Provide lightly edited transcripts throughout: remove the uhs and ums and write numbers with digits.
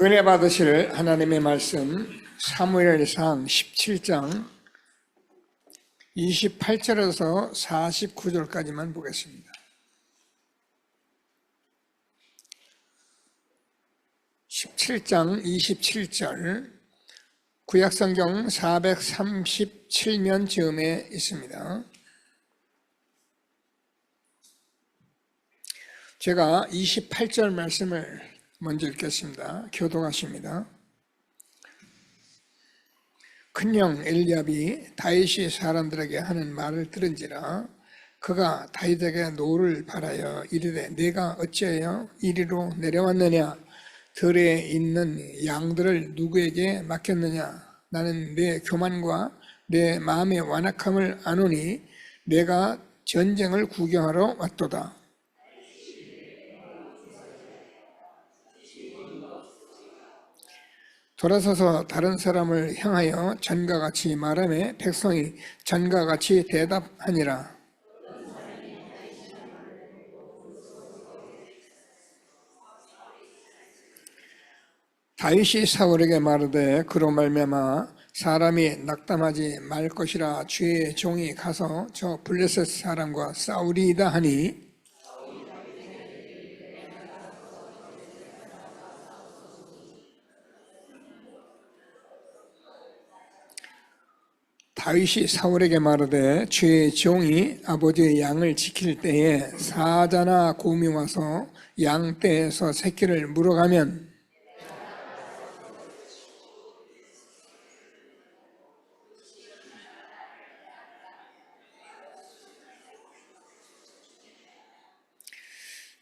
은혜 받으실 하나님의 말씀 사무엘상 17장 28절에서 49절까지만 보겠습니다. 17장 27절 구약성경 437면 즈음에 있습니다. 제가 28절 말씀을 먼저 읽겠습니다. 교독하십니다. 큰형 엘리압이 다윗이 사람들에게 하는 말을 들은지라 그가 다윗에게 노를 바라여 이르되 내가 어찌하여 이리로 내려왔느냐 들에 있는 양들을 누구에게 맡겼느냐 나는 내 교만과 내 마음의 완악함을 아노니 내가 전쟁을 구경하러 왔도다. 돌아서서 다른 사람을 향하여 전과 같이 말하며 백성이 전과 같이 대답하니라. 다윗이 사울에게 말하되 그로 말미암아 사람이 낙담하지 말 것이라 주의 종이 가서 저 블레셋 사람과 싸우리이다 하니 다윗이 사울에게 말하되 주의 종이 아버지의 양을 지킬 때에 사자나 곰이 와서 양 떼에서 새끼를 물어가면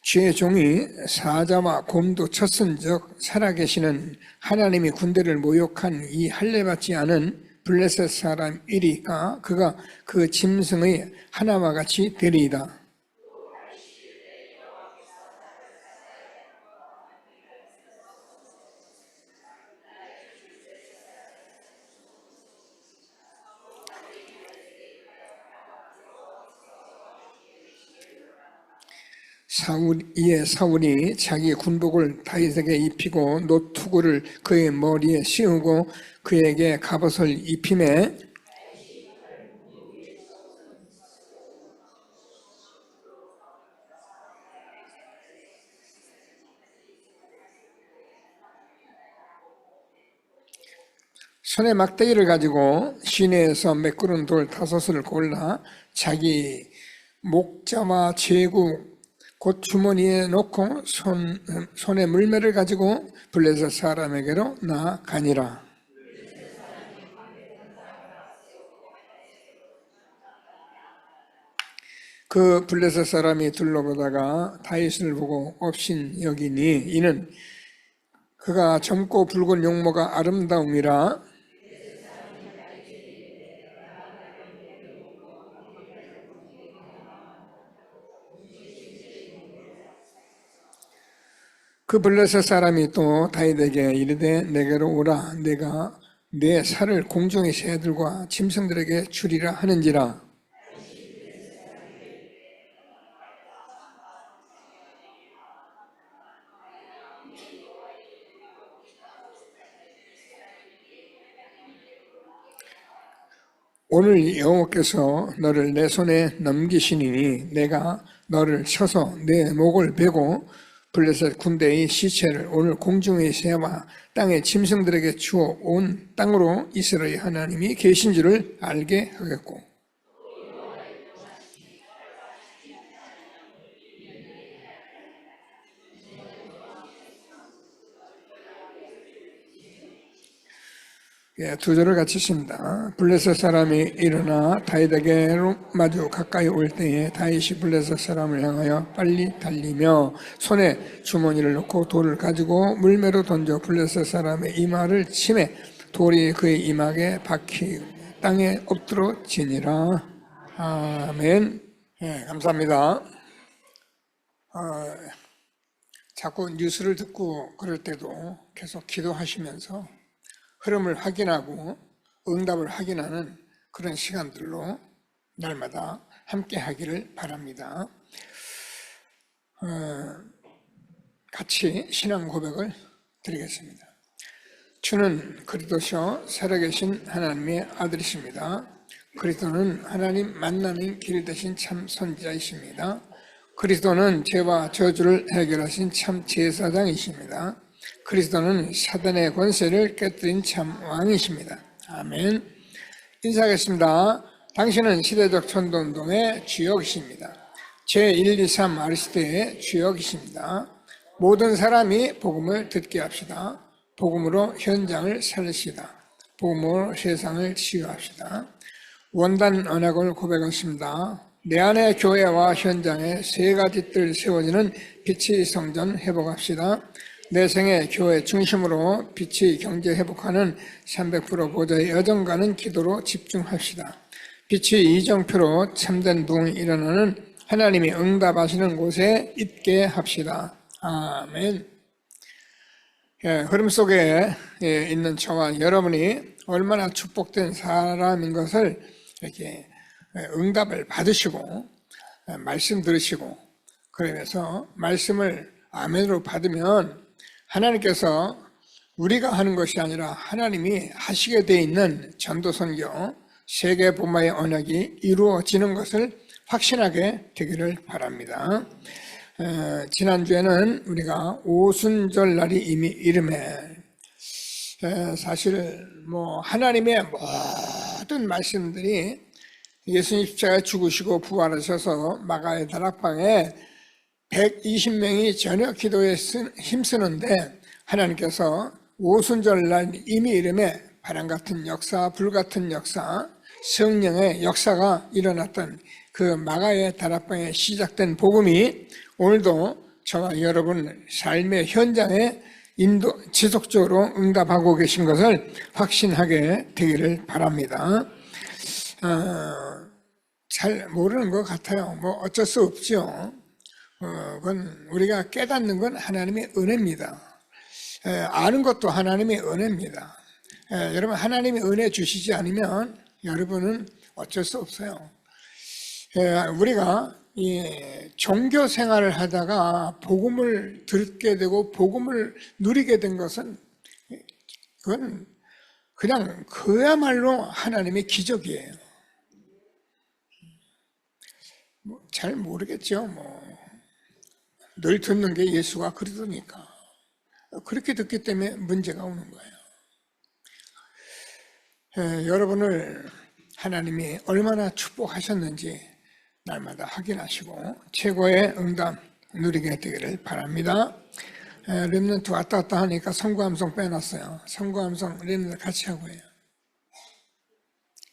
주의 종이 사자와 곰도 쳤은즉 살아계시는 하나님이 군대를 모욕한 이 할례받지 않은 블레셋 사람 이리가 그가 그 짐승의 하나와 같이 되리이다. 사울이 자기 군복을 다윗에게 입히고 노투구를 그의 머리에 씌우고 그에게 갑옷을 입히매 손에 막대기를 가지고 시내에서 매끄러운 돌 5을 골라 자기 목자와 제구 곧 주머니에 넣고 손에 물매를 가지고 블레셋 사람에게로 나아가니라. 그 블레셋 사람이 둘러보다가 다윗을 보고 업신 여기니 이는 그가 젊고 붉은 용모가 아름다움이라. 그 블레셋 사람이 또 다윗에게 이르되 내게로 오라 내가 내 살을 공중의 새들과 짐승들에게 주리라 하는지라. 오늘 여호와께서 너를 내 손에 넘기시니 내가 너를 쳐서 내 목을 베고 블레셋 군대의 시체를 오늘 공중의 새와 땅의 짐승들에게 주어 온 땅으로 이스라엘 하나님이 계신 줄을 알게 하겠고 두 절을 같이 씁니다. 블레셋 사람이 일어나 다윗에게로 마주 가까이 올 때에 다윗이 블레셋 사람을 향하여 빨리 달리며 손에 주머니를 넣고 돌을 가지고 물매로 던져 블레셋 사람의 이마를 치매 돌이 그의 이마에 박히 땅에 엎드러지니라. 아멘. 감사합니다. 자꾸 뉴스를 듣고 그럴 때도 계속 기도하시면서 흐름을 확인하고 응답을 확인하는 그런 시간들로 날마다 함께 하기를 바랍니다. 같이 신앙 고백을 드리겠습니다. 주는 그리스도시요 살아계신 하나님의 아들이십니다. 그리스도는 하나님 만나는 길 되신 참 선지자이십니다. 그리스도는 죄와 저주를 해결하신 참 제사장이십니다. 그리스도는 사단의 권세를 깨뜨린 참 왕이십니다. 아멘. 인사하겠습니다. 당신은 시대적 전도운동의 주역이십니다. 제1, 2, 3 아리스토의 주역이십니다. 모든 사람이 복음을 듣게 합시다. 복음으로 현장을 살리시다. 복음으로 세상을 치유합시다. 원단 언약을 고백했습니다. 내 안에 교회와 현장에 세 가지 뜰 세워지는 빛의 성전 회복합시다. 내 생애 교회 중심으로 빛의 경제 회복하는 300% 보좌의 여정가는 기도로 집중합시다. 빛의 이정표로 참된 부흥이 일어나는 하나님이 응답하시는 곳에 있게 합시다. 아멘. 흐름 속에 있는 저와 여러분이 얼마나 축복된 사람인 것을 이렇게 응답을 받으시고 말씀 들으시고 그러면서 말씀을 아멘으로 받으면 하나님께서 우리가 하는 것이 아니라 하나님이 하시게 돼 있는 전도선교 세계 복음화의 언약이 이루어지는 것을 확신하게 되기를 바랍니다. 지난주에는 우리가 오순절 날이 이미 이름에 사실 하나님의 모든 말씀들이 예수님 십자가에 죽으시고 부활하셔서 마가의 다락방에 120명이 저녁 기도에 힘쓰는데 하나님께서 오순절 날 이미 이름에 바람 같은 역사, 불 같은 역사, 성령의 역사가 일어났던 그 마가의 다락방에 시작된 복음이 오늘도 저와 여러분 삶의 현장에 지속적으로 응답하고 계신 것을 확신하게 되기를 바랍니다. 잘 모르는 것 같아요. 어쩔 수 없죠. 그건 우리가 깨닫는 건 하나님의 은혜입니다. 아는 것도 하나님의 은혜입니다. 여러분 하나님이 은혜 주시지 않으면 여러분은 어쩔 수 없어요. 우리가 종교 생활을 하다가 복음을 듣게 되고 복음을 누리게 된 것은 그건 그냥 그야말로 하나님의 기적이에요. 잘 모르겠죠. 늘 듣는 게 예수가 그리스도니까 그렇게 듣기 때문에 문제가 오는 거예요. 여러분을 하나님이 얼마나 축복하셨는지 날마다 확인하시고 최고의 응답 누리게 되기를 바랍니다. 렘넌트 왔다 갔다 하니까 선구함성 빼놨어요. 선구함성 렘넌트 같이 하고 해요.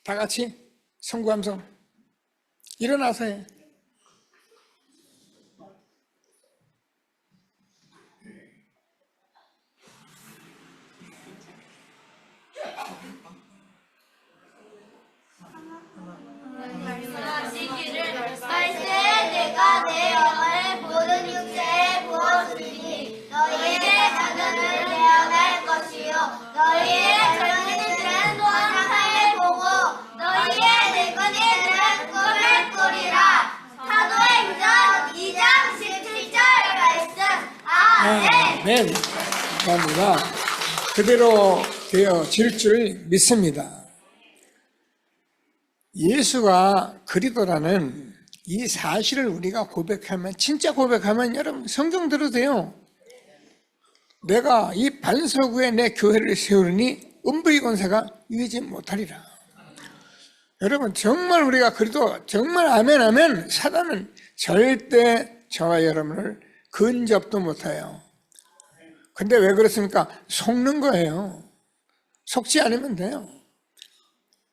다 같이 선구함성 일어나서 해. 아멘. 감사합니다. 그대로 되어질 줄 믿습니다. 예수가 그리스도라는 이 사실을 우리가 고백하면, 진짜 고백하면 여러분 성경 들어도 돼요. 내가 이 반석 위에 내 교회를 세우니 음부의 권세가 이기지 못하리라. 여러분 정말 우리가 그리스도 정말 아멘 하면 사단은 절대 저와 여러분을 근접도 못해요. 근데 왜 그렇습니까? 속는 거예요. 속지 않으면 돼요.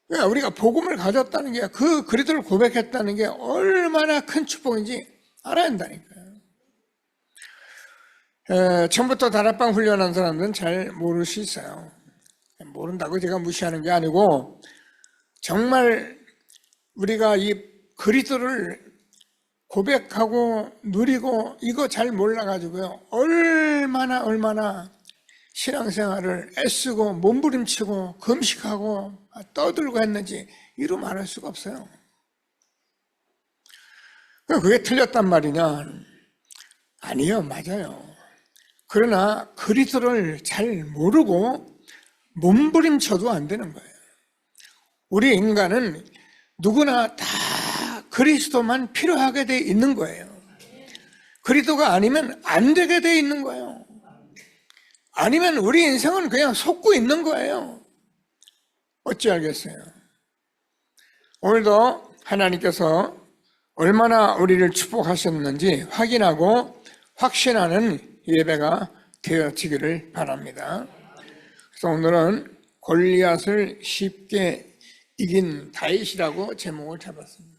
그러니까 우리가 복음을 가졌다는 게, 그 그리스도를 고백했다는 게 얼마나 큰 축복인지 알아야 한다니까요. 처음부터 다락방 훈련한 사람들은 잘 모를 수 있어요. 모른다고 제가 무시하는 게 아니고, 정말 우리가 이 그리스도를 고백하고 누리고 이거 잘 몰라가지고요, 얼마나 신앙생활을 애쓰고 몸부림치고 금식하고 떠들고 했는지 이루 말할 수가 없어요. 그게 틀렸단 말이냐? 아니요, 맞아요. 그러나 그리스도를 잘 모르고 몸부림쳐도 안 되는 거예요. 우리 인간은 누구나 다 그리스도만 필요하게 돼 있는 거예요. 그리스도가 아니면 안 되게 돼 있는 거예요. 아니면 우리 인생은 그냥 속고 있는 거예요. 어찌 알겠어요? 오늘도 하나님께서 얼마나 우리를 축복하셨는지 확인하고 확신하는 예배가 되어지기를 바랍니다. 그래서 오늘은 골리앗을 쉽게 이긴 다윗이라고 제목을 잡았습니다.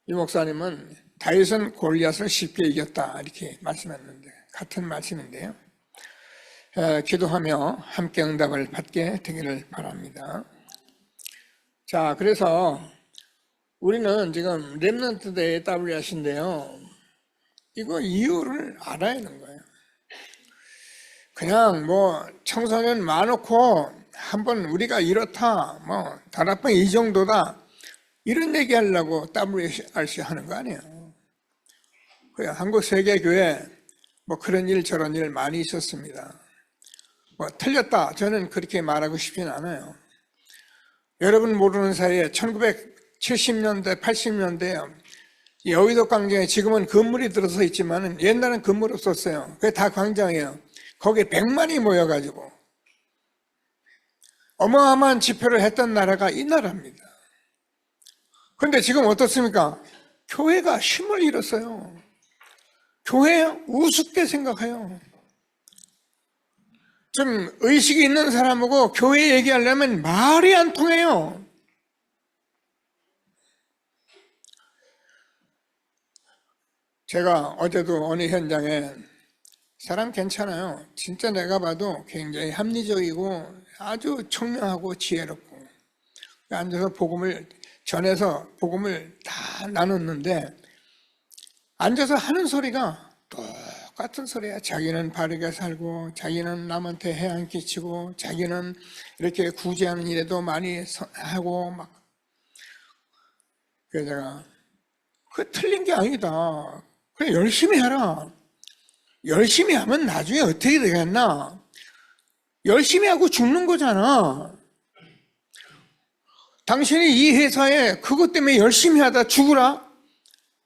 이 목사님은 다윗은 골리앗을 쉽게 이겼다 이렇게 말씀했는데 같은 말씀인데요. 기도하며 함께 응답을 받게 되기를 바랍니다. 자, 그래서 우리는 지금 렘넌트 데이 WRC인데요. 이거 이유를 알아야 하는 거예요. 그냥 뭐 청소년 많고 한번 우리가 이렇다, 뭐 다락방 이 정도다 이런 얘기 하려고 WRC 하는 거 아니에요. 그냥 한국 세계교회 뭐 그런 일 저런 일 많이 있었습니다. 뭐 틀렸다 저는 그렇게 말하고 싶진 않아요. 여러분 모르는 사이에 1970년대 80년대 여의도 광장에 지금은 건물이 들어서 있지만 옛날엔 건물 없었어요. 그게 다 광장이에요. 거기에 100만이 모여가지고 어마어마한 집회를 했던 나라가 이 나라입니다. 그런데 지금 어떻습니까? 교회가 힘을 잃었어요. 교회 우습게 생각해요. 좀 의식이 있는 사람하고 교회 얘기하려면 말이 안 통해요. 제가 어제도 어느 현장에 사람 괜찮아요. 진짜 내가 봐도 굉장히 합리적이고 아주 청명하고 지혜롭고 앉아서 복음을 전해서 복음을 다 나눴는데 앉아서 하는 소리가 똑같은 소리야. 자기는 바르게 살고 자기는 남한테 해안 끼치고 자기는 이렇게 구제하는 일에도 많이 하고 막. 그래서 제가 그게 틀린 게 아니다. 그래 열심히 해라. 열심히 하면 나중에 어떻게 되겠나? 열심히 하고 죽는 거잖아. 당신이 이 회사에 그것 때문에 열심히 하다 죽으라?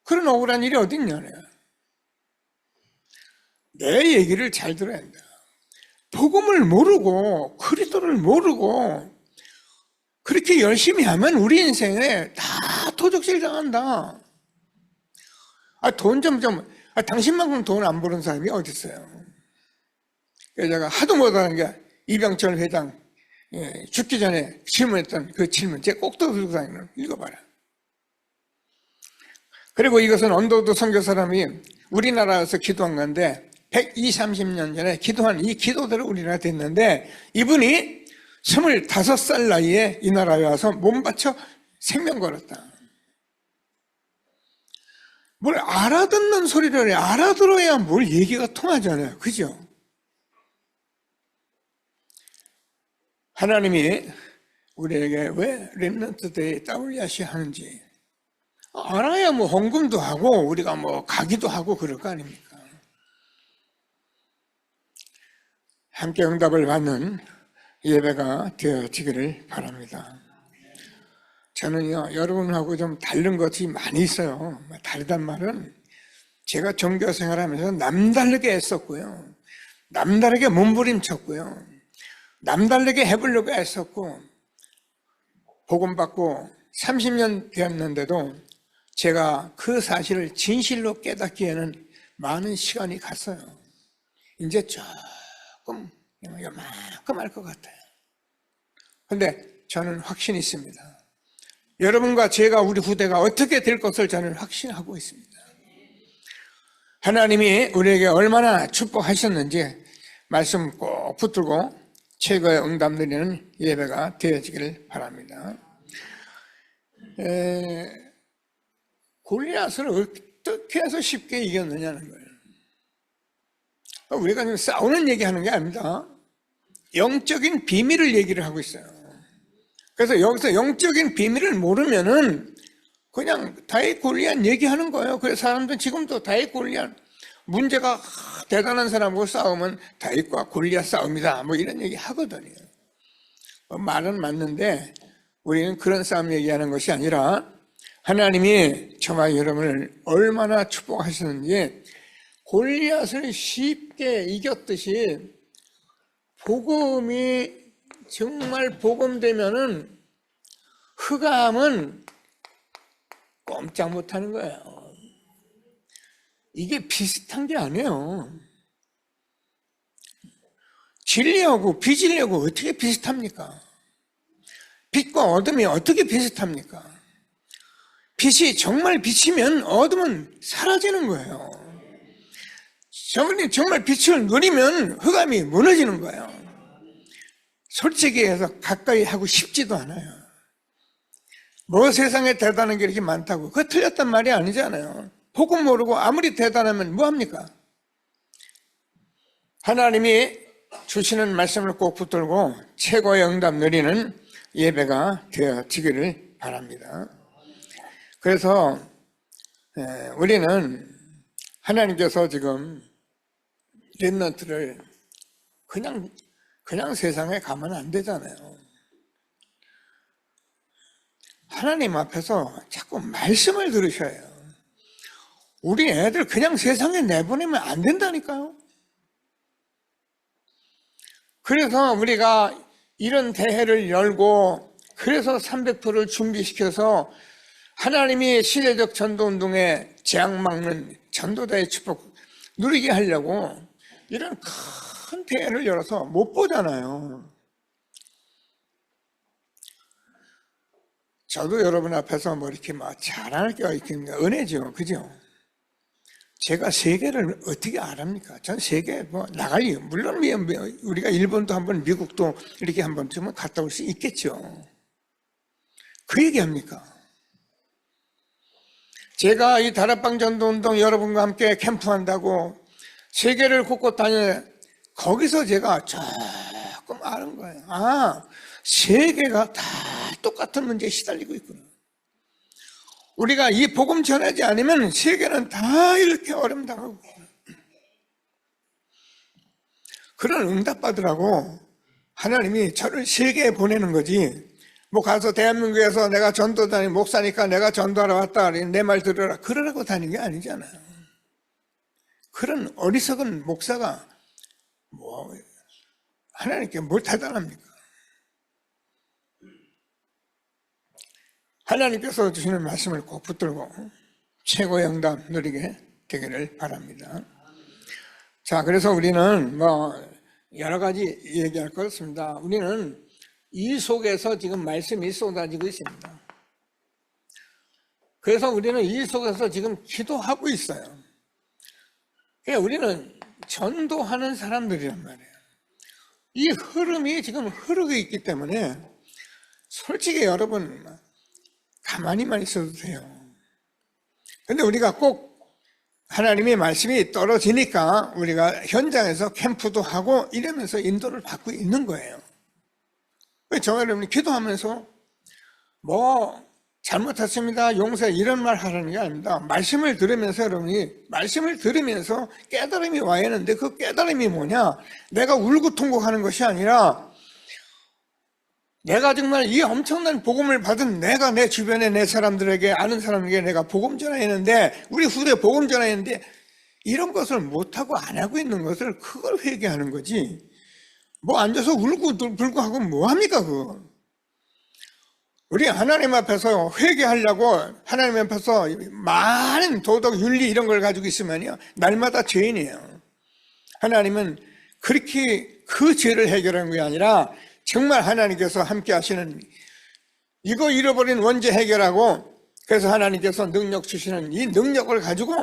그런 억울한 일이 어딨냐? 내 얘기를 잘 들어야 한다. 복음을 모르고 그리스도를 모르고 그렇게 열심히 하면 우리 인생에 다 도적질 당한다. 돈 당신만큼 돈 안 버는 사람이 어디 있어요? 그래서 제가 하도 못하는 게 이병철 회장 죽기 전에 질문했던 그 질문 제가 꼭 들고 다니는 거 읽어봐라. 그리고 이것은 언더우드 선교 사람이 우리나라에서 기도한 건데 120, 30년 전에 기도한 이 기도대로 우리나라 됐는데 이분이 25살 나이에 이 나라에 와서 몸 바쳐 생명 걸었다. 뭘 알아듣는 소리를 해. 알아들어야 뭘 얘기가 통하잖아요. 그죠? 하나님이 우리에게 왜 렘넌트 데이 WRC 하는지 알아야 뭐 헌금도 하고 우리가 뭐 가기도 하고 그럴 거 아닙니까? 함께 응답을 받는 예배가 되어지기를 바랍니다. 저는요, 여러분하고 좀 다른 것이 많이 있어요. 다르단 말은 제가 종교 생활하면서 남다르게 애썼고요. 남다르게 몸부림쳤고요. 남다르게 해보려고 애썼고 복음 받고 30년 되었는데도 제가 그 사실을 진실로 깨닫기에는 많은 시간이 갔어요. 이제 조금 요만큼 알 것 같아요. 그런데 저는 확신이 있습니다. 여러분과 제가 우리 후대가 어떻게 될 것을 저는 확신하고 있습니다. 하나님이 우리에게 얼마나 축복하셨는지 말씀 꼭 붙들고 최고의 응답 드리는 예배가 되어지기를 바랍니다. 골리앗을 어떻게 해서 쉽게 이겼느냐는 거예요. 우리가 지금 싸우는 얘기하는 게 아닙니다. 영적인 비밀을 얘기를 하고 있어요. 그래서 여기서 영적인 비밀을 모르면은 그냥 다윗 골리앗 얘기하는 거예요. 그래서 사람들은 지금도 다윗 골리앗 문제가 대단한 사람하고 싸우면 다윗과 골리앗 싸움이다 뭐 이런 얘기 하거든요. 말은 맞는데 우리는 그런 싸움 얘기하는 것이 아니라 하나님이 저와 여러분을 얼마나 축복하시는지 골리앗을 쉽게 이겼듯이 복음이 정말 복음되면은 흑암은 꼼짝 못하는 거예요. 이게 비슷한 게 아니에요. 진리하고 비진리하고 어떻게 비슷합니까? 빛과 어둠이 어떻게 비슷합니까? 빛이 정말 비치면 어둠은 사라지는 거예요. 정말 빛을 누리면 흑암이 무너지는 거예요. 솔직히 해서 가까이 하고 싶지도 않아요. 뭐 세상에 대단한 게 이렇게 많다고. 그거 틀렸단 말이 아니잖아요. 복음 모르고 아무리 대단하면 뭐합니까? 하나님이 주시는 말씀을 꼭 붙들고 최고의 응답 누리는 예배가 되어지기를 바랍니다. 그래서 우리는 하나님께서 지금 렘넌트를 그냥 세상에 가면 안 되잖아요. 하나님 앞에서 자꾸 말씀을 들으셔야 해요. 우리 애들 그냥 세상에 내보내면 안 된다니까요. 그래서 우리가 이런 대회를 열고 그래서 300%를 준비시켜서 하나님이 시대적 전도운동에 재앙 막는 전도자의 축복 누리게 하려고 이런 큰 대회를 열어서 못 보잖아요. 저도 여러분 앞에서 뭐 이렇게 막 자랑할 게 있겠는가? 은혜죠. 그죠? 제가 세계를 어떻게 알합니까? 전 세계 뭐 나갈 이유, 물론 우리가 일본도 한번 미국도 이렇게 한 번쯤은 갔다 올 수 있겠죠. 그 얘기합니까? 제가 이 다락방 전도운동 여러분과 함께 캠프한다고 세계를 곳곳 다녀 거기서 제가 조금 아는 거예요. 아, 세계가 다 똑같은 문제에 시달리고 있구나. 우리가 이 복음 전하지 않으면 세계는 다 이렇게 어려움당하고 그런 응답받으라고 하나님이 저를 세계에 보내는 거지. 뭐 가서 대한민국에서 내가 전도다니 목사니까 내가 전도하러 왔다 내 말 들으라 그러라고 다니는 게 아니잖아요. 그런 어리석은 목사가 뭐 하나님께 뭘 대단합니까? 하나님께서 주시는 말씀을 꼭 붙들고 최고의 응답 누리게 되기를 바랍니다. 자, 그래서 우리는 뭐 여러 가지 얘기할 것 같습니다. 우리는 이 속에서 지금 말씀이 쏟아지고 있습니다. 그래서 우리는 이 속에서 지금 기도하고 있어요. 그러니까 우리는 전도하는 사람들이란 말이에요. 이 흐름이 지금 흐르고 있기 때문에 솔직히 여러분 가만히만 있어도 돼요. 그런데 우리가 꼭 하나님의 말씀이 떨어지니까 우리가 현장에서 캠프도 하고 이러면서 인도를 받고 있는 거예요. 저와 여러분이 기도하면서 뭐 잘못했습니다, 용서해 이런 말 하라는 게 아닙니다. 말씀을 들으면서 여러분이 말씀을 들으면서 깨달음이 와야 하는데 그 깨달음이 뭐냐? 내가 울고통곡하는 것이 아니라 내가 정말 이 엄청난 복음을 받은 내가 내 주변에 내 사람들에게 아는 사람에게 내가 복음 전하였는데 우리 후대 복음 전하였는데 이런 것을 못하고 안 하고 있는 것을 그걸 회개하는 거지. 뭐 앉아서 울고 불고 하고 뭐합니까 그거. 우리 하나님 앞에서 회개하려고 하나님 앞에서 많은 도덕 윤리 이런 걸 가지고 있으면요 날마다 죄인이에요. 하나님은 그렇게 그 죄를 해결하는 게 아니라 정말 하나님께서 함께 하시는 이거 잃어버린 원죄 해결하고 그래서 하나님께서 능력 주시는 이 능력을 가지고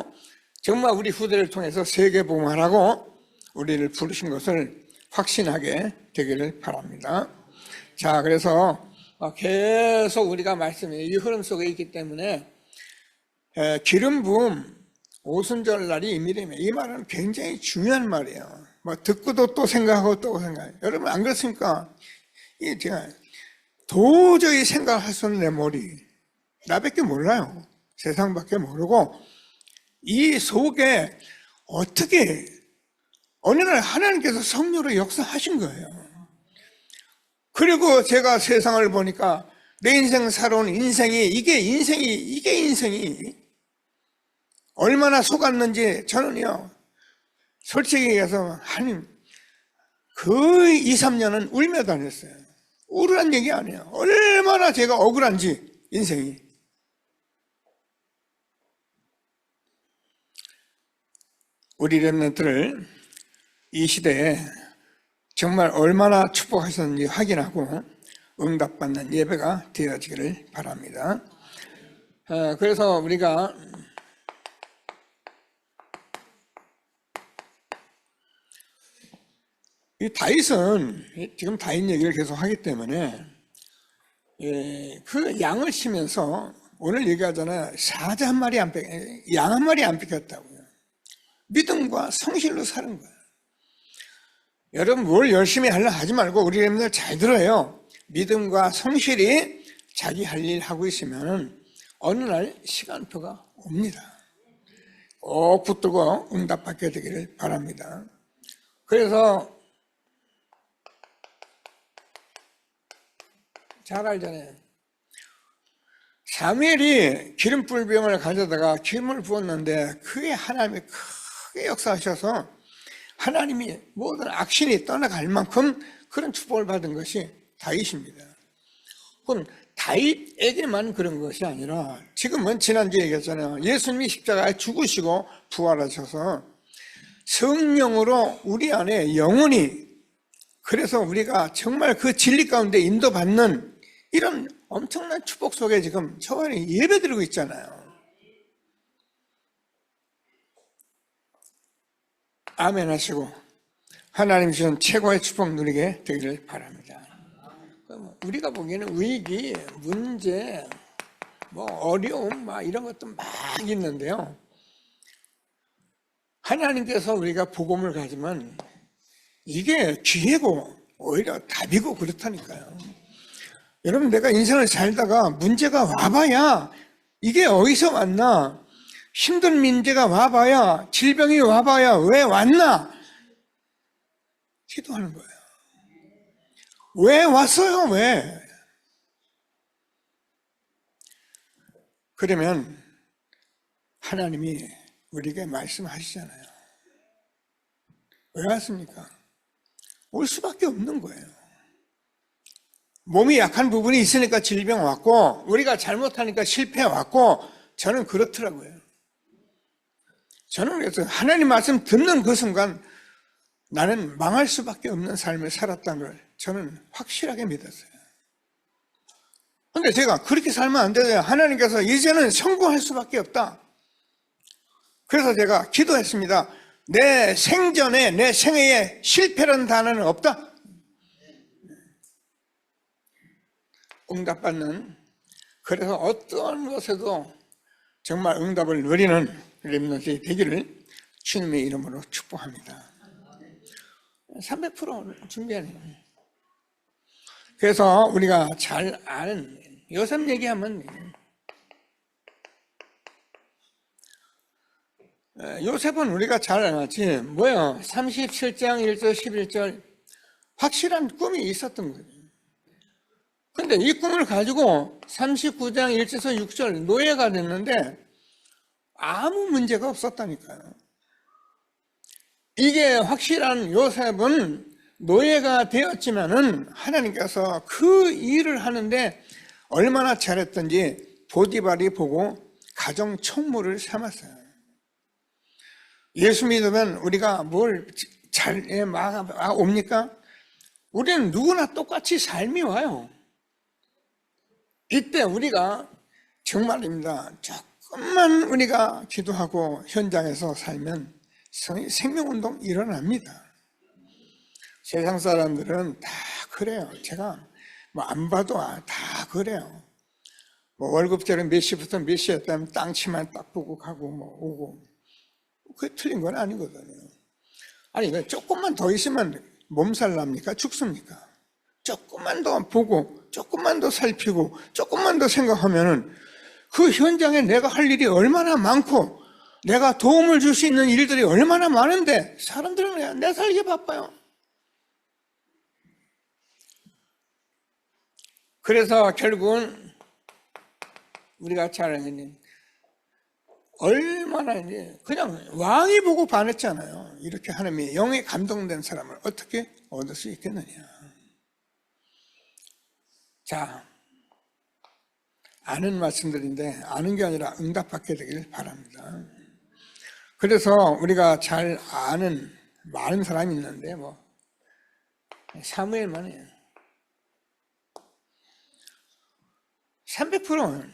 정말 우리 후대를 통해서 세계복음하라고 우리를 부르신 것을 확신하게 되기를 바랍니다. 자, 그래서 계속 우리가 말씀이 이 흐름 속에 있기 때문에 기름 부음 오순절 날이 이미래며 이 말은 굉장히 중요한 말이에요. 뭐 듣고도 또 생각하고 또 생각해요. 여러분 안 그렇습니까? 이게 제가 도저히 생각할 수 없는 내 머리 나밖에 몰라요. 세상밖에 모르고 이 속에 어떻게 어느 날 하나님께서 성령으로 역사하신 거예요. 그리고 제가 세상을 보니까 내 인생 살아온 이게 인생이 얼마나 속았는지 저는요, 솔직히 얘기해서 한 거의 2, 3년은 울며 다녔어요. 우울한 얘기 아니에요. 얼마나 제가 억울한지, 인생이. 우리 렘넌트를 이 시대에 정말 얼마나 축복하셨는지 확인하고 응답받는 예배가 되어지기를 바랍니다. 그래서 우리가 이 다윗은 지금 다윗 얘기를 계속 하기 때문에 그 양을 치면서 오늘 얘기하잖아요. 사자 한 마리 안 뺏, 양 한 마리 안 뺏겼다고요. 믿음과 성실로 사는 거예요. 여러분 뭘 열심히 하려 하지 말고 우리 렘넌트 잘 들어요. 믿음과 성실이 자기 할 일 하고 있으면 어느 날 시간표가 옵니다. 꼭 붙들고 응답받게 되기를 바랍니다. 그래서 잘 알잖아요. 사무엘이 기름불병을 가져다가 기름을 부었는데 그게 하나님이 크게 역사하셔서 하나님이 모든 악신이 떠나갈 만큼 그런 축복을 받은 것이 다윗입니다. 그럼 다윗에게만 그런 것이 아니라 지금은 지난주에 얘기했잖아요. 예수님이 십자가에 죽으시고 부활하셔서 성령으로 우리 안에 영혼이, 그래서 우리가 정말 그 진리 가운데 인도받는 이런 엄청난 축복 속에 지금 저번에 예배드리고 있잖아요. 아멘 하시고 하나님 주신 최고의 축복 누리게 되기를 바랍니다. 우리가 보기에는 위기, 문제, 어려움 이런 것도 막 있는데요. 하나님께서 우리가 복음을 가지면 이게 기회고 오히려 답이고 그렇다니까요. 여러분, 내가 인생을 살다가 문제가 와봐야 이게 어디서 왔나? 힘든 문제가 와봐야, 질병이 와봐야 왜 왔나? 기도하는 거예요. 왜 왔어요? 왜? 그러면 하나님이 우리에게 말씀하시잖아요. 왜 왔습니까? 올 수밖에 없는 거예요. 몸이 약한 부분이 있으니까 질병 왔고, 우리가 잘못하니까 실패 왔고, 저는 그렇더라고요. 저는 그래서 하나님 말씀 듣는 그 순간 나는 망할 수밖에 없는 삶을 살았다는 걸 저는 확실하게 믿었어요. 그런데 제가 그렇게 살면 안 되죠. 하나님께서 이제는 성공할 수밖에 없다. 그래서 제가 기도했습니다. 내 생전에, 내 생애에 실패라는 단어는 없다. 응답받는, 그래서 어떤 것에도 정말 응답을 누리는 렘넌트가 되기를 주님의 이름으로 축복합니다. 300% 준비하네요. 그래서 우리가 잘 아는 요셉 얘기하면, 요셉은 우리가 잘 알았지. 37장 1절 11절 확실한 꿈이 있었던 거예요. 근데 이 꿈을 가지고 39장 1절에서 6절 노예가 됐는데 아무 문제가 없었다니까요. 이게 확실한 요셉은 노예가 되었지만은 하나님께서 그 일을 하는데 얼마나 잘했던지 보디발이 보고 가정 총무를 삼았어요. 예수 믿으면 우리가 뭘 잘 옵니까? 우리는 누구나 똑같이 삶이 와요. 이때 우리가 정말입니다. 조금만 우리가 기도하고 현장에서 살면 생명운동 일어납니다. 세상 사람들은 다 그래요. 제가 안 봐도 다 그래요. 월급제로 몇 시부터 몇 시였다면 땅치만 딱 보고 가고 오고. 그게 틀린 건 아니거든요. 아니, 조금만 더 있으면 몸살 납니까? 죽습니까? 조금만 더 보고, 조금만 더 살피고, 조금만 더 생각하면은 그 현장에 내가 할 일이 얼마나 많고, 내가 도움을 줄 수 있는 일들이 얼마나 많은데 사람들은 그냥 내 살기 바빠요. 그래서 결국은 우리가 잘 아는 얼마나 이제 그냥 왕이 보고 반했잖아요. 이렇게 하나님의 영에 감동된 사람을 어떻게 얻을 수 있겠느냐. 자, 아는 말씀들인데 아는 게 아니라 응답받게 되길 바랍니다. 그래서 우리가 잘 아는 많은 사람이 있는데 뭐 사무엘만 해요. 300%는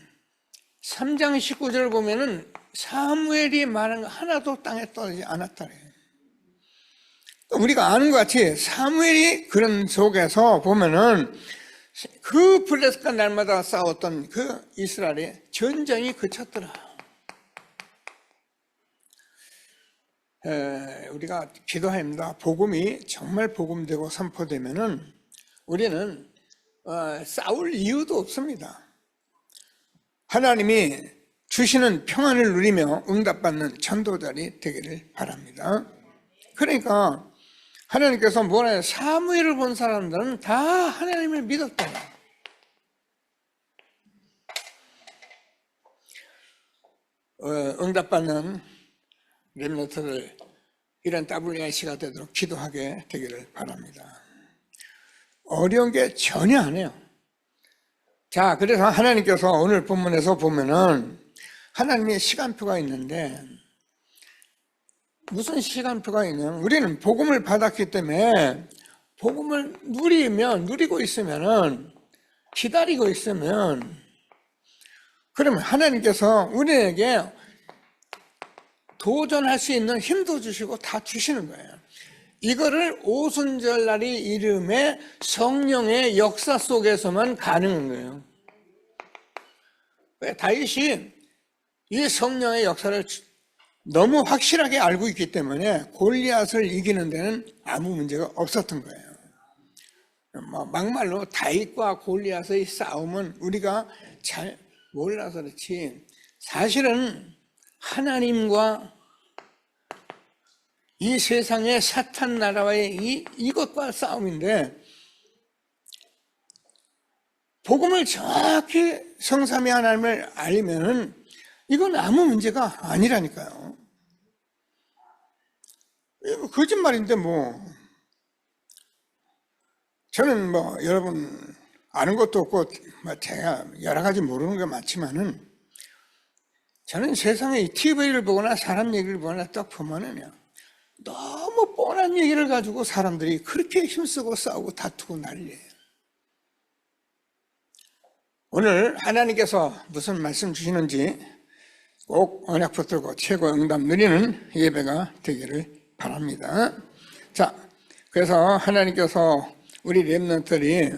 3장 19절을 보면은 사무엘이 말한 거 하나도 땅에 떨어지지 않았다래요. 우리가 아는 것 같이 사무엘이 그런 속에서 보면은 그 블레셋과 날마다 싸웠던 그 이스라엘의 전쟁이 그쳤더라. 우리가 기도합니다. 복음이 정말 복음되고 선포되면은 우리는 싸울 이유도 없습니다. 하나님이 주시는 평안을 누리며 응답받는 전도자들이 되기를 바랍니다. 그러니까 하나님께서 뭐래요? 사무엘을 본 사람들은 다 하나님을 믿었다. 응답받는 렘넌트들 이런 WIC가 되도록 기도하게 되기를 바랍니다. 어려운 게 전혀 안 해요. 자, 그래서 하나님께서 오늘 본문에서 보면은 하나님의 시간표가 있는데 무슨 시간표가 있냐면 우리는 복음을 받았기 때문에 복음을 누리고 있으면은 기다리고 있으면 그러면 하나님께서 우리에게 도전할 수 있는 힘도 주시고 다 주시는 거예요. 이거를 오순절날이 이름의 성령의 역사 속에서만 가능한 거예요. 왜? 다윗이 이 성령의 역사를 너무 확실하게 알고 있기 때문에 골리앗을 이기는 데는 아무 문제가 없었던 거예요. 막말로 다윗과 골리앗의 싸움은 우리가 잘 몰라서 그렇지 사실은 하나님과 이 세상의 사탄 나라와의 이것과 싸움인데 복음을 정확히 성삼위 하나님을 알면은 이건 아무 문제가 아니라니까요. 거짓말인데 뭐 저는 뭐 여러분 아는 것도 없고 제가 여러 가지 모르는 게 많지만은 저는 세상에 TV를 보거나 사람 얘기를 보거나 딱 보면은요 너무 뻔한 얘기를 가지고 사람들이 그렇게 힘쓰고 싸우고 다투고 난리예요. 오늘 하나님께서 무슨 말씀 주시는지 꼭 언약 붙들고 최고 응답 누리는 예배가 되기를 바랍니다. 자, 그래서 하나님께서 우리 렘넌트들이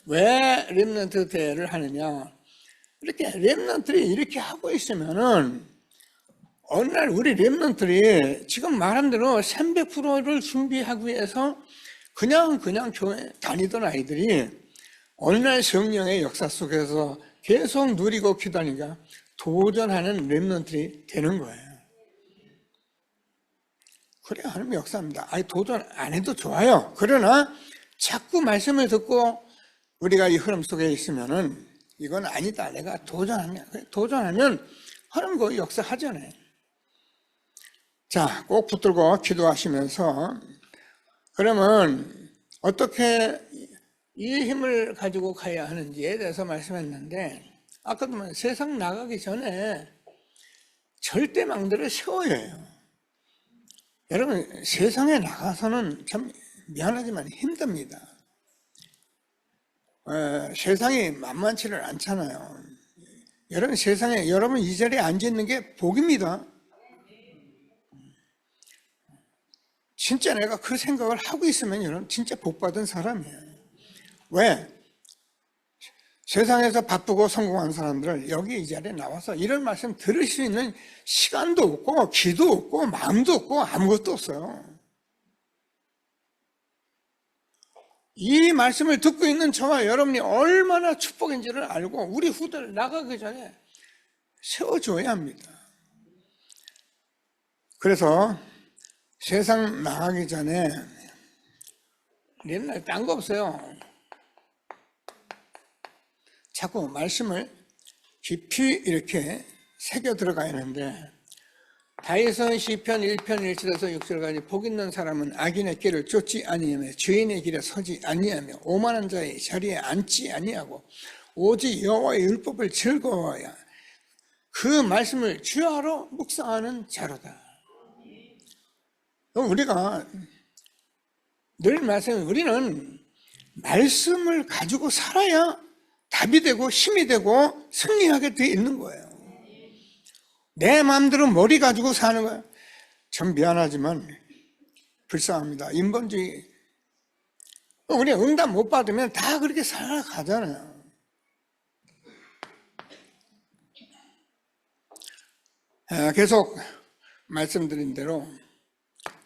왜 렘넌트 대회를 하느냐? 이렇게 렘넌트들이 이렇게 하고 있으면은 어느 날 우리 렘넌트들이 지금 말한 대로 300%를 준비하기 위해서 그냥 교회 다니던 아이들이 어느 날 성령의 역사 속에서 계속 누리고 기다리니까 도전하는 렘넌트들이 되는 거예요. 그래야 하나님의 역사입니다. 아니 도전 안 해도 좋아요. 그러나 자꾸 말씀을 듣고 우리가 이 흐름 속에 있으면은 이건 아니다. 내가 도전하면 하나님 그 역사 하잖아요. 자, 꼭 붙들고 기도하시면서 그러면 어떻게 이 힘을 가지고 가야 하는지에 대해서 말씀했는데 아까도 말한 세상 나가기 전에 절대망대를 세워야 해요. 여러분 세상에 나가서는 참 미안하지만 힘듭니다. 세상이 만만치를 않잖아요. 여러분 세상에 여러분 이 자리에 앉아 있는 게 복입니다. 진짜 내가 그 생각을 하고 있으면 여러분 진짜 복받은 사람이에요. 왜? 세상에서 바쁘고 성공한 사람들 여기 이 자리에 나와서 이런 말씀 들을 수 있는 시간도 없고 기도 없고 마음도 없고 아무것도 없어요. 이 말씀을 듣고 있는 저와 여러분이 얼마나 축복인지를 알고 우리 후대를 나가기 전에 세워줘야 합니다. 그래서 세상 나가기 전에 옛날에 딴 거 없어요. 자꾸 말씀을 깊이 이렇게 새겨 들어가야 하는데, 다윗은 시편 1편 1절에서 6절까지 복 있는 사람은 악인의 길을 쫓지 아니하며 죄인의 길에 서지 아니하며 오만한 자의 자리에 앉지 아니하고 오직 여호와의 율법을 즐거워하여 그 말씀을 주야로 묵상하는 자로다. 우리가 늘 말씀은 우리는 말씀을 가지고 살아야 답이 되고 힘이 되고 승리하게 되어 있는 거예요. 내 마음대로 머리 가지고 사는 거예요. 참 미안하지만 불쌍합니다. 인본주의. 우리 응답 못 받으면 다 그렇게 살아가잖아요. 계속 말씀드린 대로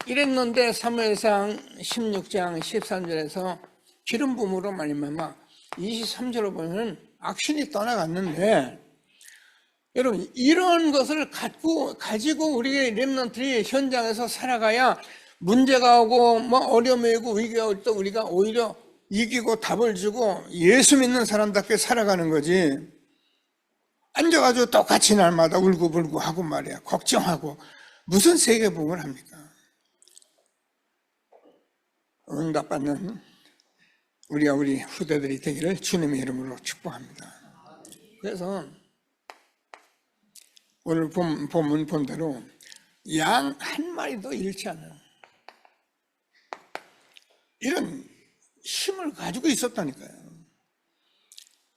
이랬는데 사무엘상 16장 13절에서 기름 부음으로 말미암아 23절로 보면 악신이 떠나갔는데, 여러분 이런 것을 가지고 우리의 렘넌트들이 현장에서 살아가야 문제가 오고 어려움이 오고 위기가 올 때 우리가 오히려 이기고 답을 주고 예수 믿는 사람답게 살아가는 거지. 앉아가지고 똑같이 날마다 울고불고 하고 말이야, 걱정하고 무슨 세계복을 합니까? 응답받는 우리와 우리 후대들이 되기를 주님의 이름으로 축복합니다. 그래서 오늘 본문 본대로 양 한 마리도 잃지 않는 이런 힘을 가지고 있었다니까요.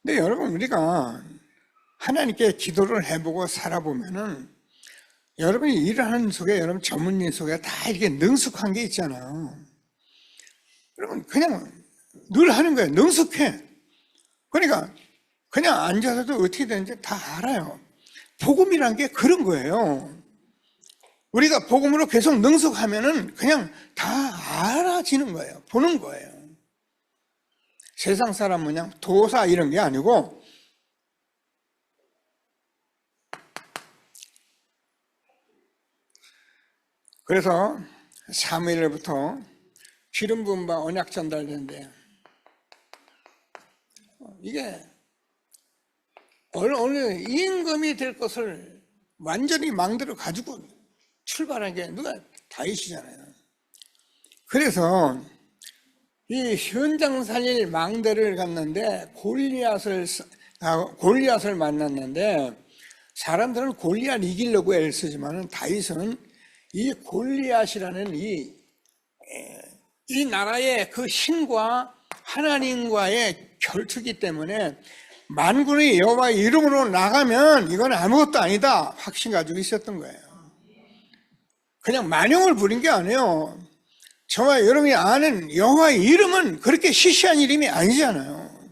근데 여러분, 우리가 하나님께 기도를 해보고 살아보면은 여러분이 일하는 속에, 여러분 전문인 속에 다 이렇게 능숙한 게 있잖아요. 여러분 그냥 늘 하는 거예요. 능숙해. 그러니까 그냥 앉아서도 어떻게 되는지 다 알아요. 복음이란 게 그런 거예요. 우리가 복음으로 계속 능숙하면은 그냥 다 알아지는 거예요. 보는 거예요. 세상 사람 그냥 도사 이런 게 아니고, 그래서 사무엘부터 기름 부음과 언약 전달되는데, 이게 어느 임금이 될 것을 완전히 망대로 가지고 출발한 게 누가? 다윗이잖아요. 그래서 이 현장 살릴 망대를 갔는데 골리앗을 만났는데, 사람들은 골리앗 이기려고 애를 쓰지만 다윗은 이 골리앗이라는 이 나라의 그 힘과 하나님과의 결투기 때문에 만군의 여호와의 이름으로 나가면 이건 아무것도 아니다 확신 가지고 있었던 거예요. 그냥 만용을 부린 게 아니에요. 저와 여러분이 아는 여호와의 이름은 그렇게 시시한 이름이 아니잖아요.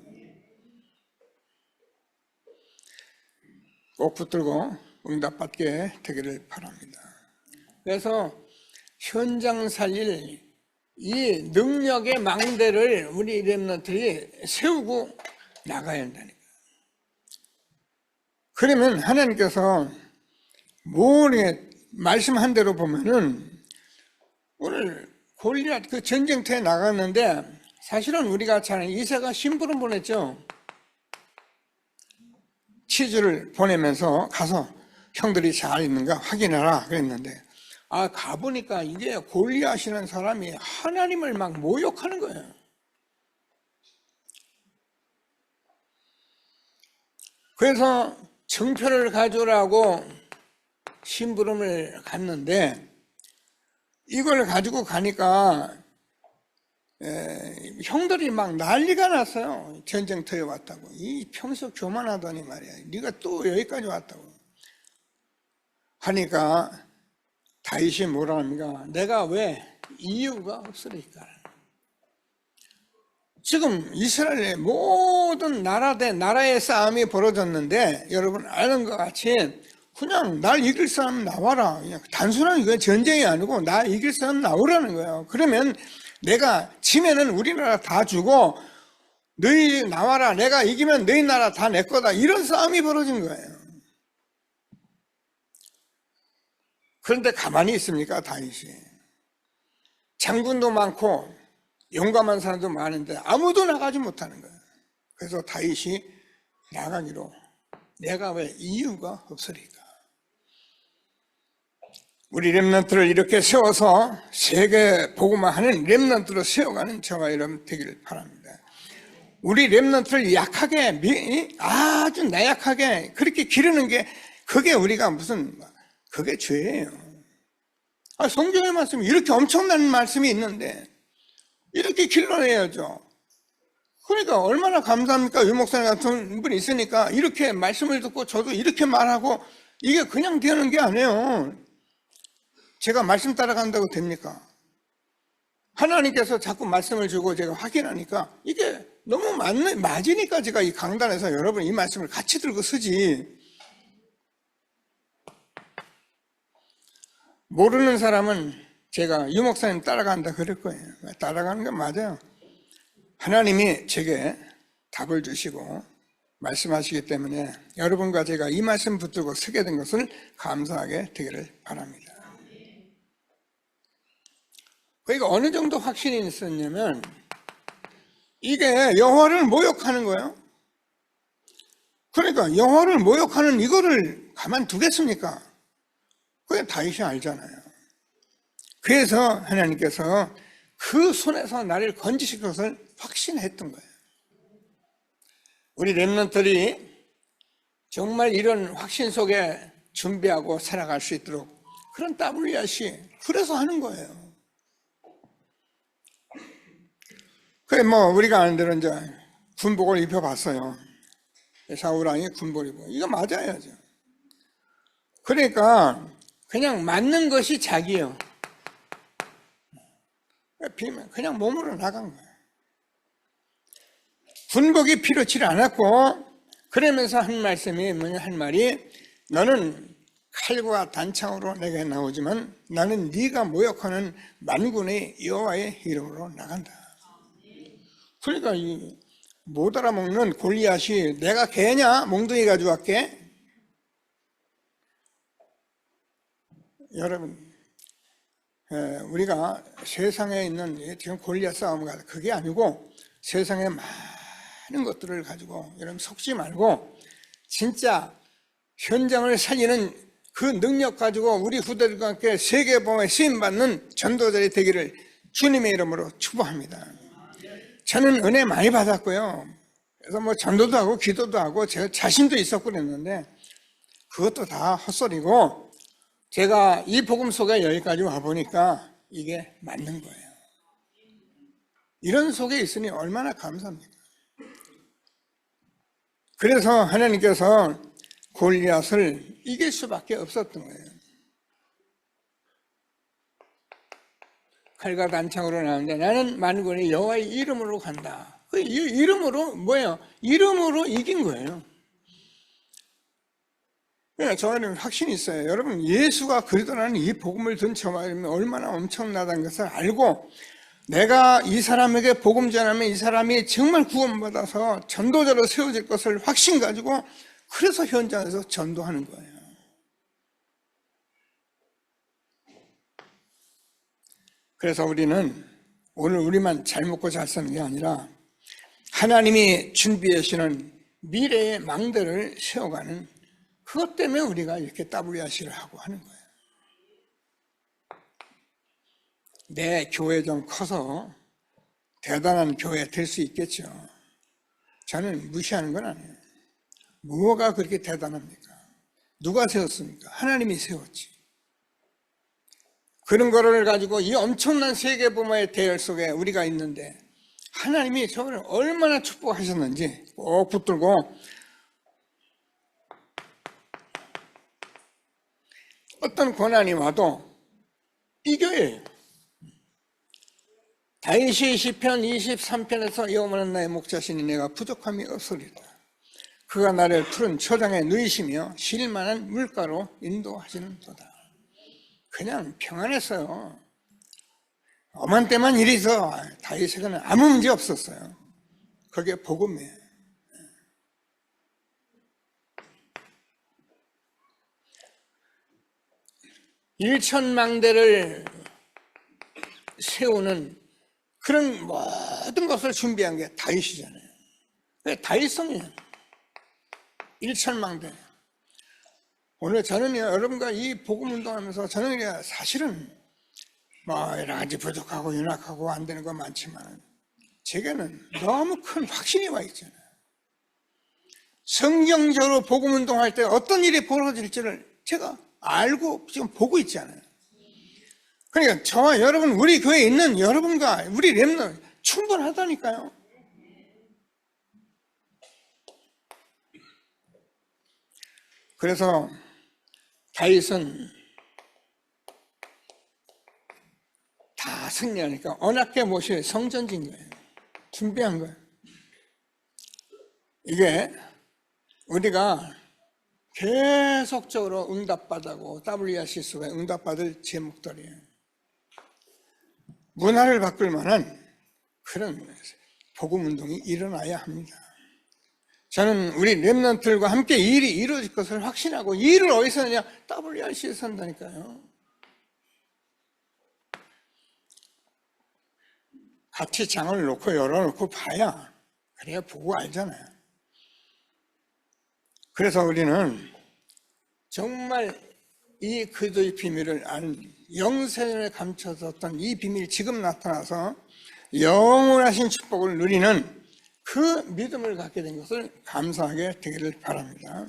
꼭 붙들고 응답받게 되기를 바랍니다. 그래서 현장 살릴 이 능력의 망대를 우리 렘넌트들이 세우고 나가야 한다니까. 그러면 하나님께서 모르게 말씀한 대로 보면은, 오늘 골리앗 그 전쟁터에 나갔는데 사실은 우리가 잘 아는 이새가 심부름 보냈죠. 치즈를 보내면서 가서 형들이 잘 있는가 확인하라 그랬는데, 가보니까 이게 골리앗이라는 사람이 하나님을 막 모욕하는 거예요. 그래서 정표를 가져오라고 심부름을 갔는데, 이걸 가지고 가니까 형들이 막 난리가 났어요. 전쟁터에 왔다고. 이 평소 교만하더니 말이야, 네가 또 여기까지 왔다고 하니까 다윗이 뭐라 합니까? 내가 왜 이유가 없으리까? 지금 이스라엘의 모든 나라 대 나라의 싸움이 벌어졌는데, 여러분 아는 것 같이 그냥 날 이길 사람 나와라. 그냥 단순한 이거 전쟁이 아니고 나 이길 사람 나오라는 거예요. 그러면 내가 지면은 우리나라 다 주고 너희 나와라. 내가 이기면 너희 나라 다 내 거다. 이런 싸움이 벌어진 거예요. 그런데 가만히 있습니까, 다윗이? 장군도 많고 용감한 사람도 많은데 아무도 나가지 못하는 거예요. 그래서 다윗이 나가기로, 내가 왜 이유가 없으리까? 우리 렘넌트를 이렇게 세워서 세계 복음화 하는 렘넌트로 세워가는 저와 여러분 되기를 바랍니다. 우리 렘넌트를 약하게, 아주 나약하게 그렇게 기르는 게, 그게 우리가 무슨, 그게 죄예요. 성경의 말씀이 이렇게 엄청난 말씀이 있는데 이렇게 길러내야죠. 그러니까 얼마나 감사합니까? 유 목사님 같은 분이 있으니까 이렇게 말씀을 듣고 저도 이렇게 말하고, 이게 그냥 되는 게 아니에요. 제가 말씀 따라간다고 됩니까? 하나님께서 자꾸 말씀을 주고 제가 확인하니까 이게 너무 맞으니까 제가 이 강단에서 여러분 이 말씀을 같이 들고 쓰지. 모르는 사람은 제가 유 목사님 따라간다 그럴 거예요. 따라가는 게 맞아요. 하나님이 제게 답을 주시고 말씀하시기 때문에 여러분과 제가 이 말씀 붙들고 서게 된 것을 감사하게 되기를 바랍니다. 그러니까 어느 정도 확신이 있었냐면, 이게 여호와를 모욕하는 거예요. 그러니까 여호와를 모욕하는 이거를 가만두겠습니까? 그게 다윗이 알잖아요. 그래서 하나님께서 그 손에서 나를 건지실 것을 확신했던 거예요. 우리 렘넌트들이 정말 이런 확신 속에 준비하고 살아갈 수 있도록 그런 WRC, 그래서 하는 거예요. 그래, 우리가 아는 대로 이제 군복을 입혀봤어요. 사우랑이 군복을 입고. 이거 맞아야죠. 그러니까 그냥 맞는 것이 자기예요. 그냥 몸으로 나간 거예요. 군복이 필요치 않았고, 그러면서 한 말씀이 한 말이, 너는 칼과 단창으로 내게 나오지만 나는 네가 모욕하는 만군의 여호와의 이름으로 나간다. 그러니까 못 알아먹는 골리앗이, 내가 개냐? 몽둥이 가지고 갈게. 여러분, 우리가 세상에 있는 지금 골리앗 싸움과 그게 아니고, 세상에 많은 것들을 가지고 여러분 속지 말고 진짜 현장을 살리는 그 능력 가지고 우리 후대들과 함께 세계복음에 쓰임받는 전도자들이 되기를 주님의 이름으로 축복합니다. 저는 은혜 많이 받았고요. 그래서 전도도 하고 기도도 하고 제 자신도 있었고 그랬는데 그것도 다 헛소리고, 제가 이 복음 속에 여기까지 와보니까 이게 맞는 거예요. 이런 속에 있으니 얼마나 감사합니까? 그래서 하나님께서 골리앗을 이길 수밖에 없었던 거예요. 칼과 단창으로 나오는데 나는 만군의 여호와의 이름으로 간다. 그 이름으로 뭐예요? 이름으로 이긴 거예요. 저는 확신이 있어요. 여러분, 예수가 그리스도라는 이 복음을 든 저와 얼마나 엄청나다는 것을 알고, 내가 이 사람에게 복음 전하면 이 사람이 정말 구원받아서 전도자로 세워질 것을 확신 가지고, 그래서 현장에서 전도하는 거예요. 그래서 우리는 오늘 우리만 잘 먹고 잘 사는 게 아니라 하나님이 준비해 주시는 미래의 망대를 세워가는, 그것 때문에 우리가 이렇게 WRC를 하고 하는 거예요. 내 교회 좀 커서 대단한 교회 될 수 있겠죠. 저는 무시하는 건 아니에요. 뭐가 그렇게 대단합니까? 누가 세웠습니까? 하나님이 세웠지. 그런 거를 가지고 이 엄청난 세계복음화의 대열 속에 우리가 있는데 하나님이 저를 얼마나 축복하셨는지 꼭 붙들고, 어떤 고난이 와도 이겨야 해요. 다윗이 시편 23편에서 여호와는 나의 목자시니 내가 부족함이 없으리라. 그가 나를 푸른 초장에 누이시며 쉴만한 물가로 인도하시는도다. 그냥 평안했어요. 엄한 때만 일이 있어. 다윗에게는 아무 문제 없었어요. 그게 복음이에요. 일천망대를 세우는 그런 모든 것을 준비한 게 다윗이잖아요. 다윗성이에요. 일천망대. 오늘 저는 여러분과 이 복음 운동하면서 저는 사실은 여러 가지 부족하고 연약하고 안 되는 거 많지만 제게는 너무 큰 확신이 와 있잖아요. 성경적으로 복음 운동할 때 어떤 일이 벌어질지를 제가 알고 지금 보고 있잖아요. 그러니까 저와 여러분, 우리 교회에 있는 여러분과 우리 렘넌트 충분하다니까요. 그래서 다윗은 다 승리하니까 언약궤 모실 성전 진 거예요. 준비한 거예요. 이게 우리가 계속적으로 응답받고 WRC수가 응답받을 제목들이에요. 문화를 바꿀 만한 그런 복음운동이 일어나야 합니다. 저는 우리 렘넌트들과 함께 이 일이 이루어질 것을 확신하고, 이 일을 어디서 하냐? WRC에서 한다니까요. 같이 장을 놓고 열어놓고 봐야, 그래야 보고 알잖아요. 그래서 우리는 정말 이 그리스도의 비밀을 아는, 영생에 감춰졌던 이 비밀이 지금 나타나서 영원하신 축복을 누리는 그 믿음을 갖게 된 것을 감사하게 되기를 바랍니다.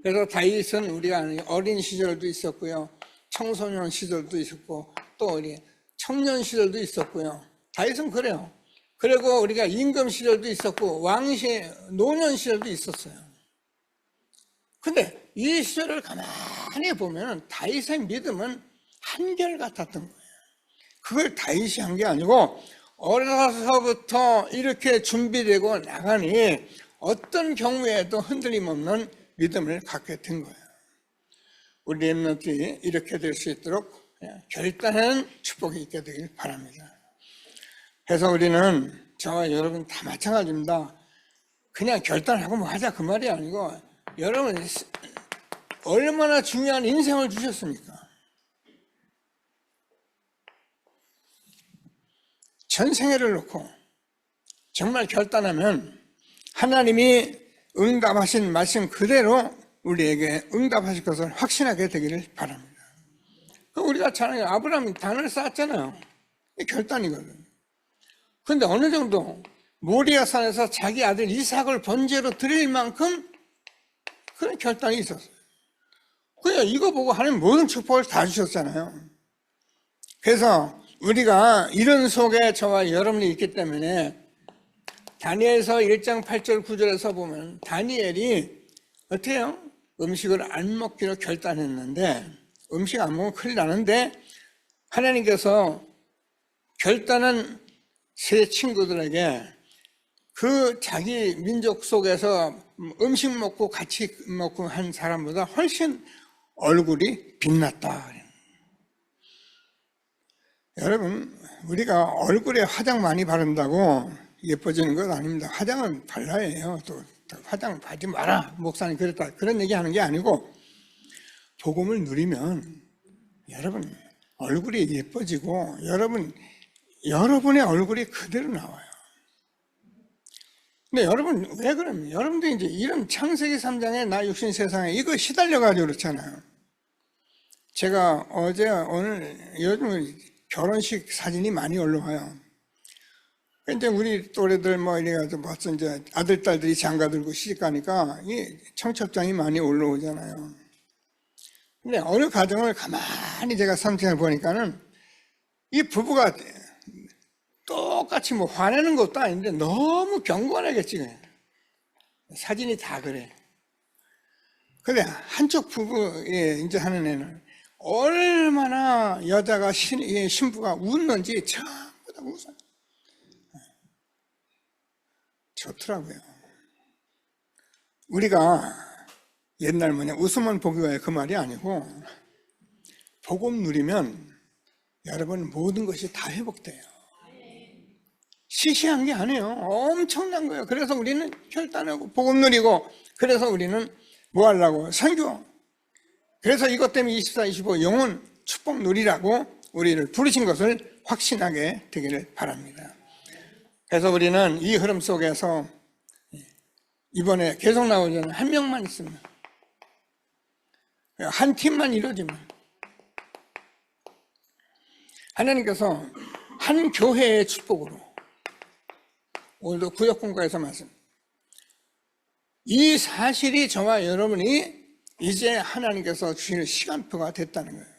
그래서 다윗은 우리가 아는 어린 시절도 있었고요, 청소년 시절도 있었고, 또 우리 청년 시절도 있었고요. 다윗은 그래요. 그리고 우리가 임금 시절도 있었고, 노년 시절도 있었어요. 근데 이 시절을 가만히 보면 다윗의 믿음은 한결같았던 거예요. 그걸 다윗이 한 게 아니고 어려서부터 이렇게 준비되고 나가니 어떤 경우에도 흔들림 없는 믿음을 갖게 된 거예요. 우리 렘넌트들이 이렇게 될 수 있도록 결단하는 축복이 있게 되길 바랍니다. 그래서 우리는 저와 여러분 다 마찬가지입니다. 그냥 결단하고 뭐 하자 그 말이 아니고, 여러분 얼마나 중요한 인생을 주셨습니까? 전생애를 놓고 정말 결단하면 하나님이 응답하신 말씀 그대로 우리에게 응답하실 것을 확신하게 되기를 바랍니다. 우리가 잘 아는 아브라함이 단을 쌓았잖아요. 이게 결단이거든요. 그런데 어느 정도 모리아 산에서 자기 아들 이삭을 번제로 드릴 만큼 그런 결단이 있었어요. 그냥 이거 보고 하나님 모든 축복을 다 주셨잖아요. 그래서 우리가 이런 속에 저와 여러분이 있기 때문에 다니엘서 1장 8절 9절에서 보면 다니엘이 어떻게 해요? 음식을 안 먹기로 결단했는데, 음식 안 먹으면 큰일 나는데 하나님께서 결단한 세 친구들에게 그 자기 민족 속에서 음식 먹고 같이 먹고 한 사람보다 훨씬 얼굴이 빛났다. 여러분, 우리가 얼굴에 화장 많이 바른다고 예뻐지는 건 아닙니다. 화장은 발라야 해요. 또 화장 바르지 마라, 목사님 그랬다, 그런 얘기 하는 게 아니고, 복음을 누리면 여러분 얼굴이 예뻐지고 여러분의 얼굴이 그대로 나와요. 근데 여러분 왜 그러면, 여러분도 이제 이런 창세기 3장에 나 육신 세상에 이거 시달려가지고 그렇잖아요. 제가 오늘 요즘 결혼식 사진이 많이 올라와요. 이제 우리 또래들 이래가지고 벌써 이제 아들, 딸들이 장가 들고 시집 가니까 이 청첩장이 많이 올라오잖아요. 근데 어느 가정을 가만히 제가 삼층을 보니까는 이 부부가 똑같이 화내는 것도 아닌데 너무 경건하게 찍어요. 사진이 다 그래. 근데 한쪽 부부에 이제 하는 애는 얼마나 여자가 신부가 웃는지 전부 다 웃어요. 좋더라고요. 우리가 옛날 웃으면 복이 와요 그 말이 아니고, 복음 누리면 여러분 모든 것이 다 회복돼요. 시시한 게 아니에요. 엄청난 거예요. 그래서 우리는 결단하고 복음 누리고, 그래서 우리는 뭐 하려고? 선교. 그래서 이것 때문에 24, 25 영혼 축복 누리라고 우리를 부르신 것을 확신하게 되기를 바랍니다. 그래서 우리는 이 흐름 속에서 이번에 계속 나오잖아요. 한 명만 있으면, 한 팀만 이루어지면, 하나님께서 한 교회의 축복으로, 오늘도 구역공과에서 말씀, 이 사실이 저와 여러분이 이제 하나님께서 주시는 시간표가 됐다는 거예요.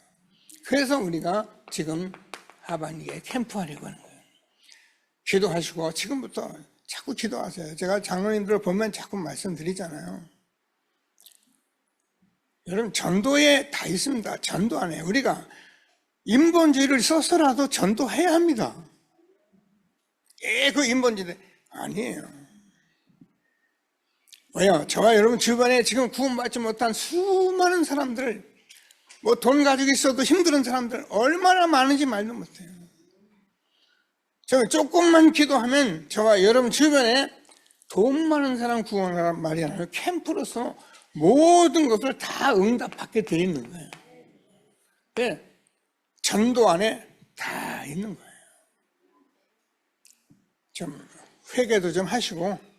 그래서 우리가 지금 하반기에 캠프하려고 하는 거예요. 기도하시고 지금부터 자꾸 기도하세요. 제가 장로님들 보면 자꾸 말씀드리잖아요. 여러분, 전도에 다 있습니다. 전도 안에 우리가 인본주의를 써서라도 전도해야 합니다. 그 인본주의 아니에요. 왜요? 저와 여러분 주변에 지금 구원받지 못한 수많은 사람들, 뭐 돈 가지고 있어도 힘든 사람들 얼마나 많은지 말도 못해요. 저 조금만 기도하면 저와 여러분 주변에 돈 많은 사람 구원하란 말이 아니라 캠프로서 모든 것을 다 응답받게 되어 있는 거예요. 네, 전도 안에 다 있는 거예요. 좀 회개도 좀 하시고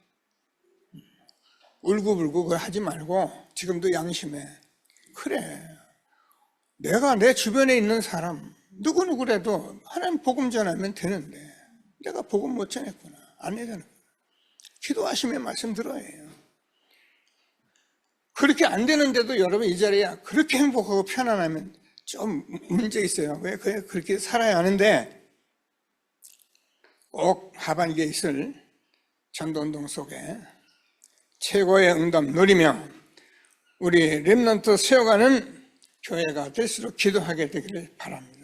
울고불고 그걸 하지 말고 지금도 양심해. 그래, 내가 내 주변에 있는 사람 누구누구라도 하나님 복음 전하면 되는데 내가 복음 못 전했구나, 안 해야 되는, 기도하시면 말씀 들어야 해요. 그렇게 안 되는데도 여러분 이 자리에 그렇게 행복하고 편안하면 좀 문제 있어요. 왜 그렇게 살아야 하는데, 꼭 하반기에 있을 전도운동 속에 최고의 응답 누리며 우리 렘넌트 세워가는 교회가 될수록 기도하게 되기를 바랍니다.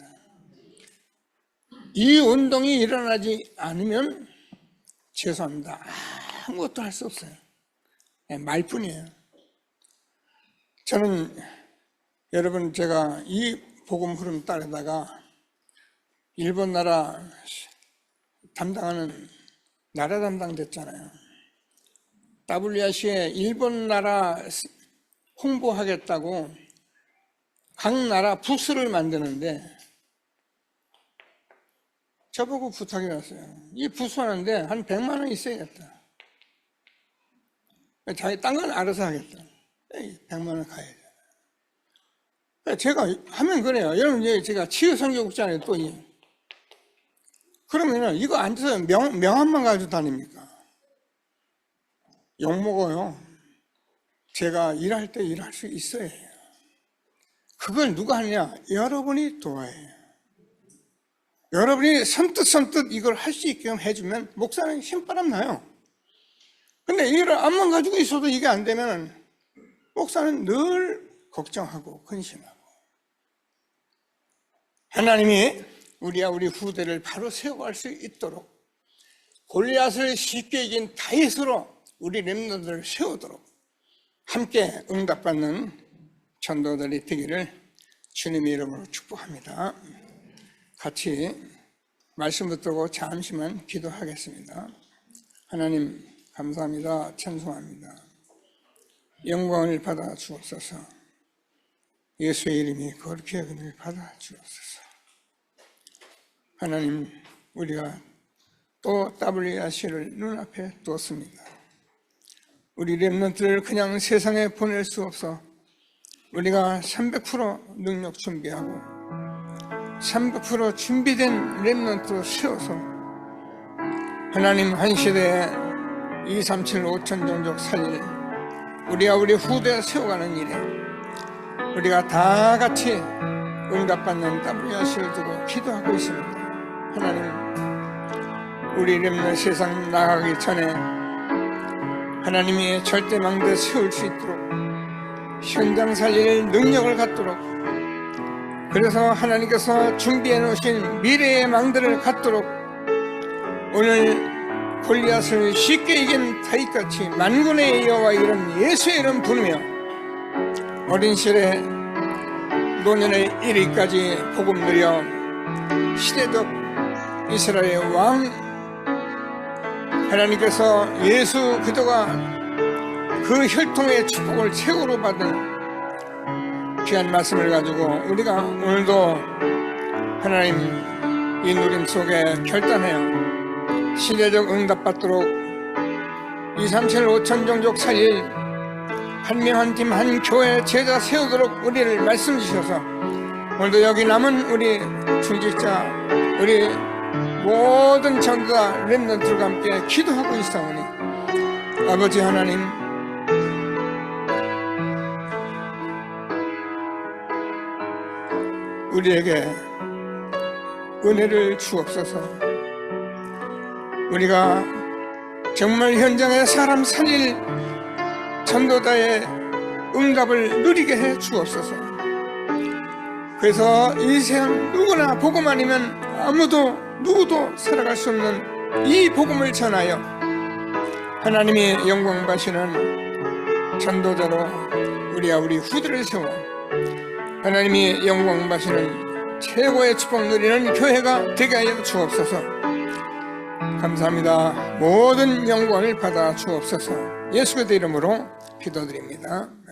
이 운동이 일어나지 않으면 죄송합니다, 아무것도 할 수 없어요. 말뿐이에요. 저는 여러분, 제가 이 복음 흐름 따르다가 일본 나라 담당하는 나라 담당 됐잖아요. WRC에 일본 나라 홍보하겠다고 각 나라 부스를 만드는데 저보고 부탁이 왔어요. 이 부스 하는데 한 100만 원 있어야겠다. 자기 딴 건 알아서 하겠다. 100만 원 가야 돼. 제가 하면 그래요. 여러분, 제가 치유선교국장에 또 그러면은 이거 앉아서 명함만 가지고 다닙니까? 욕먹어요. 제가 일할 때 일할 수 있어야 해요. 그걸 누가 하느냐? 여러분이 도와야 해요. 여러분이 선뜻 이걸 할 수 있게끔 해주면 목사는 힘바람 나요. 근데 이걸 암만 가지고 있어도 이게 안 되면 목사는 늘 걱정하고 근심하고. 하나님이 우리와 우리 후대를 바로 세워갈 수 있도록 골리앗을 쉽게 이긴 다윗으로 우리 렘넌트를 세우도록 함께 응답받는 전도들이 되기를 주님의 이름으로 축복합니다. 같이 말씀 듣고 잠시만 기도하겠습니다. 하나님 감사합니다. 찬송합니다. 영광을 받아 주옵소서. 예수의 이름이 거룩히 여김을 받아 주옵소서. 하나님, 우리가 또 WRC를 눈앞에 두었습니다. 우리 렘넌트를 그냥 세상에 보낼 수 없어 우리가 300% 능력 준비하고 300% 준비된 렘넌트로 세워서 하나님 한 시대에 237 5천 종족 살릴 우리와 우리 후대 세워가는 일에 우리가 다 같이 응답받는 WRC를 두고 기도하고 있습니다. 하나님, 우리 렘넌트 세상 나가기 전에 하나님이 절대망대 세울 수 있도록 현장 살릴 능력을 갖도록, 그래서 하나님께서 준비해 놓으신 미래의 망대를 갖도록 오늘 골리앗을 쉽게 이긴 다윗같이 만군의 여호와 이름 예수의 이름 부르며 어린 시절에 노년의 이르기까지 복음 누려 시대적 이스라엘의 왕 하나님께서 예수 그리스도가 그 혈통의 축복을 최고로 받은 귀한 말씀을 가지고 우리가 오늘도 하나님 이 누림 속에 결단해요. 시대적 응답받도록 2, 3, 7, 5천 종족 살릴 한 명 한 팀 한 교회 제자 세우도록 우리를 말씀 주셔서 오늘도 여기 남은 우리 중직자 우리 모든 전도자 렘넌트들과 함께 기도하고 있사오니 아버지 하나님 우리에게 은혜를 주옵소서. 우리가 정말 현장에 사람 살릴 전도자의 응답을 누리게 해 주옵소서. 그래서 이 세상 누구나 복음 아니면 누구도 살아갈 수 없는 이 복음을 전하여 하나님이 영광 받으시는 전도자로 우리와 우리 후대를 세워 하나님이 영광 받으시는 최고의 축복 누리는 교회가 되게 하여 주옵소서. 감사합니다. 모든 영광을 받아 주옵소서. 예수의 이름으로 기도드립니다.